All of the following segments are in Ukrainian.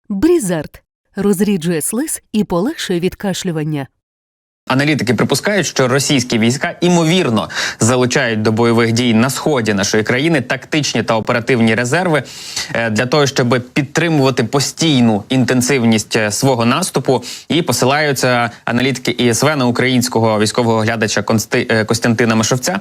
Брізард розріджує слиз і полегшує відкашлювання. Аналітики припускають, що російські війська імовірно залучають до бойових дій на сході нашої країни тактичні та оперативні резерви для того, щоб підтримувати постійну інтенсивність свого наступу. І посилаються аналітики ІСВ на українського військового оглядача Костянтина Машовця.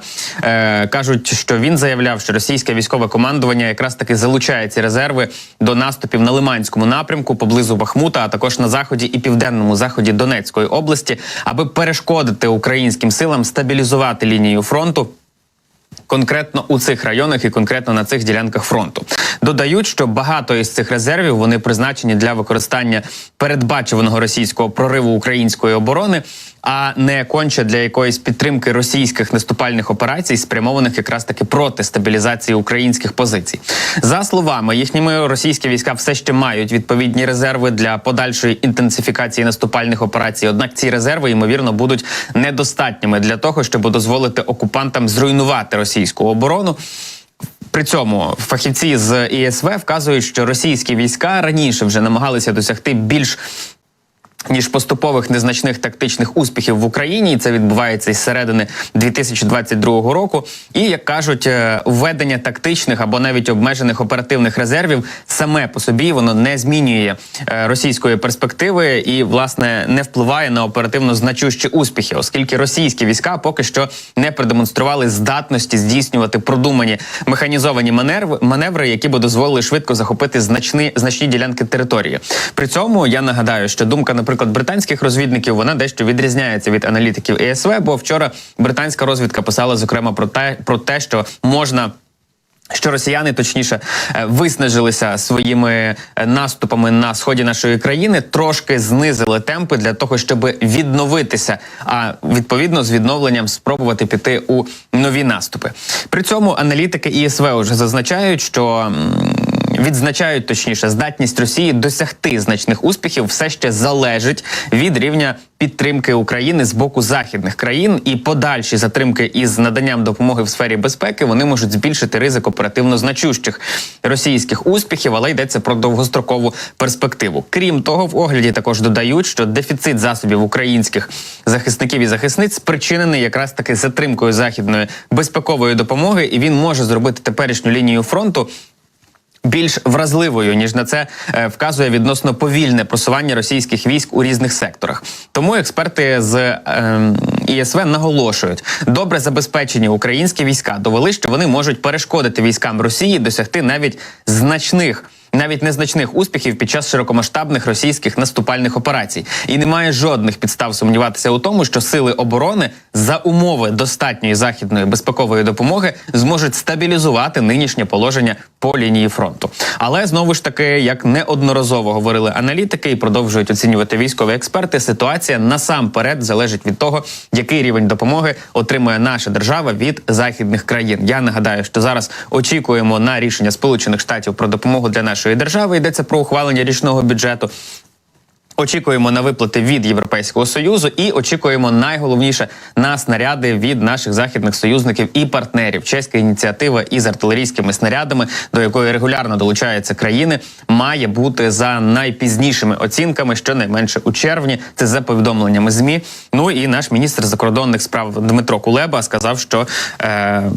Кажуть, що він заявляв, що російське військове командування якраз таки залучає ці резерви до наступів на Лиманському напрямку, поблизу Бахмута, а також на заході і південному заході Донецької області, аби перешкодити українським силам стабілізувати лінію фронту конкретно у цих районах і конкретно на цих ділянках фронту. Додають, що багато із цих резервів вони призначені для використання передбачуваного російського прориву української оборони, а не конче для якоїсь підтримки російських наступальних операцій, спрямованих якраз таки проти стабілізації українських позицій. За словами їхніми, російські війська все ще мають відповідні резерви для подальшої інтенсифікації наступальних операцій. Однак ці резерви, ймовірно, будуть недостатніми для того, щоб дозволити окупантам зруйнувати російську оборону. При цьому фахівці з ІСВ вказують, що російські війська раніше вже намагалися досягти більш ніж поступових незначних тактичних успіхів в Україні. І це відбувається із середини 2022 року. І, як кажуть, введення тактичних або навіть обмежених оперативних резервів саме по собі воно не змінює російської перспективи і, власне, не впливає на оперативно значущі успіхи, оскільки російські війська поки що не продемонстрували здатності здійснювати продумані механізовані маневри, які б дозволили швидко захопити значні ділянки території. При цьому я нагадаю, що думка, наприклад, британських розвідників, вона дещо відрізняється від аналітиків ІСВ, бо вчора британська розвідка писала, зокрема, про те, що росіяни, точніше, виснажилися своїми наступами на сході нашої країни, трошки знизили темпи для того, щоб відновитися, а відповідно з відновленням спробувати піти у нові наступи. При цьому аналітики ІСВ вже зазначають, що здатність Росії досягти значних успіхів все ще залежить від рівня підтримки України з боку західних країн, і подальші затримки із наданням допомоги в сфері безпеки вони можуть збільшити ризик оперативно значущих російських успіхів, але йдеться про довгострокову перспективу. Крім того, в огляді також додають, що дефіцит засобів українських захисників і захисниць спричинений якраз таки затримкою західної безпекової допомоги, і він може зробити теперішню лінію фронту більш вразливою, ніж на це вказує відносно повільне просування російських військ у різних секторах. Тому експерти з ІСВ наголошують, добре забезпечені українські війська довели, що вони можуть перешкодити військам Росії досягти навіть незначних успіхів під час широкомасштабних російських наступальних операцій. І немає жодних підстав сумніватися у тому, що сили оборони за умови достатньої західної безпекової допомоги зможуть стабілізувати нинішнє положення по лінії фронту. Але, знову ж таки, як неодноразово говорили аналітики і продовжують оцінювати військові експерти, ситуація насамперед залежить від того, який рівень допомоги отримує наша держава від західних країн. Я нагадаю, що зараз очікуємо на рішення Сполучених Штатів про допомогу для нашої держави, йдеться про ухвалення річного бюджету. Очікуємо на виплати від Європейського Союзу і очікуємо найголовніше на снаряди від наших західних союзників і партнерів. Чеська ініціатива із артилерійськими снарядами, до якої регулярно долучаються країни, має бути за найпізнішими оцінками, щонайменше у червні. Це за повідомленнями ЗМІ. Ну і наш міністр закордонних справ Дмитро Кулеба сказав, що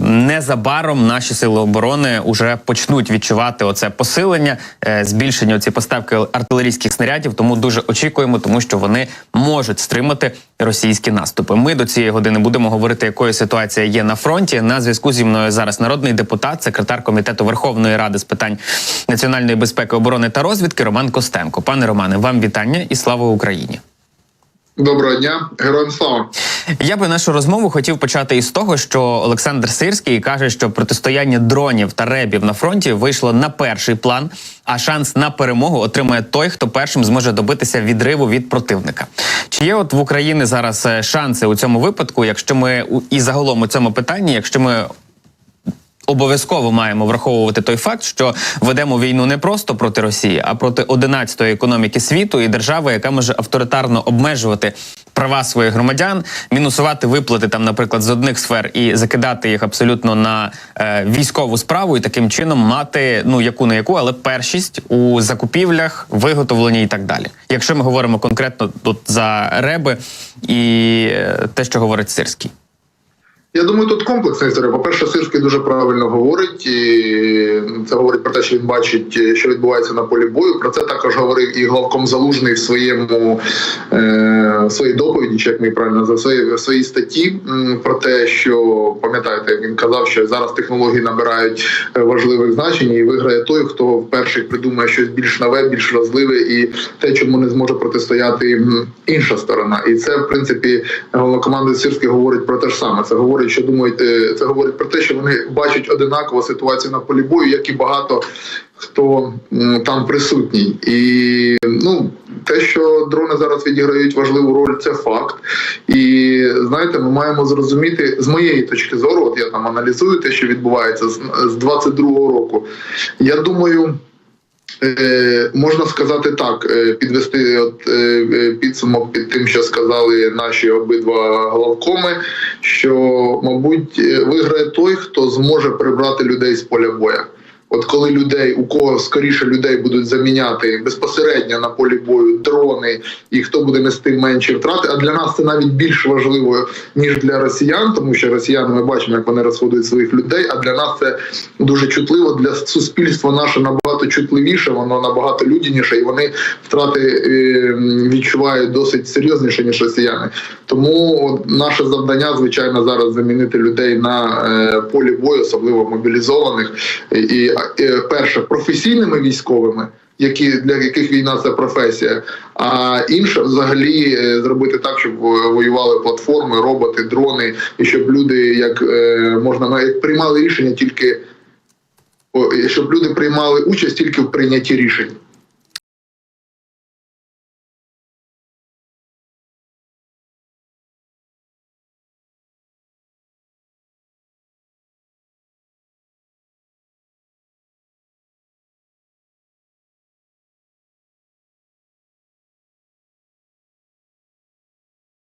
незабаром наші сили оборони вже почнуть відчувати оце посилення, збільшення оці поставки артилерійських снарядів, тому дуже очікуємо, тому що вони можуть стримати російські наступи. Ми до цієї години будемо говорити, якою ситуація є на фронті. На зв'язку зі мною зараз народний депутат, секретар Комітету Верховної Ради з питань національної безпеки, оборони та розвідки Роман Костенко. Пане Романе, вам вітання і слава Україні! Доброго дня, героям слава! Я би нашу розмову хотів почати із того, що Олександр Сирський каже, що протистояння дронів та ребів на фронті вийшло на перший план, а шанс на перемогу отримає той, хто першим зможе добитися відриву від противника. Чи є от в Україні зараз шанси у цьому випадку, якщо ми і загалом у цьому питанні, якщо ми обов'язково маємо враховувати той факт, що ведемо війну не просто проти Росії, а проти 11-ї економіки світу і держави, яка може авторитарно обмежувати права своїх громадян, мінусувати виплати там, наприклад, з одних сфер і закидати їх абсолютно на військову справу, і таким чином мати, ну, яку не яку, але першість у закупівлях, виготовленні і так далі. Якщо ми говоримо конкретно тут за РЕБи і те, що говорить Сирський. Я думаю, тут комплексна історія. По-перше, Сирський дуже правильно говорить. І це говорить про те, що він бачить, що відбувається на полі бою. Про це також говорив і главком Залужний в своїй доповіді, чи як ми правильно в своїй статті, про те, що, пам'ятаєте, він казав, що зараз технології набирають важливих значень і виграє той, хто перший придумає щось більш нове, більш важливе і те, чому не зможе протистояти інша сторона. І це, в принципі, головнокомандувач Сирський говорить про те ж саме. Це говорить, що думають, це говорить про те, що вони бачать одинакову ситуацію на полі бою, як і багато хто там присутній. І те, що дрони зараз відіграють важливу роль, це факт. І знаєте, ми маємо зрозуміти, з моєї точки зору, от я там аналізую те, що відбувається з 22-го року. Я думаю, можна сказати так, підвести підсумок під тим, що сказали наші обидва главкоми, що, мабуть, виграє той, хто зможе прибрати людей з поля бою. От коли у кого скоріше людей будуть заміняти безпосередньо на полі бою дрони, і хто буде нести менші втрати, а для нас це навіть більш важливо, ніж для росіян, тому що росіяни, ми бачимо, як вони розходують своїх людей, а для нас це дуже чутливо, для суспільства наше набагато чутливіше, воно набагато людяніше, і вони втрати відчувають досить серйозніше, ніж росіяни. Тому наше завдання, звичайно, зараз замінити людей на полі бою, особливо мобілізованих, і перше, професійними військовими, для яких війна – це професія, а інше взагалі зробити так, щоб воювали платформи, роботи, дрони, і щоб люди приймали рішення щоб люди приймали участь тільки в прийнятті рішень.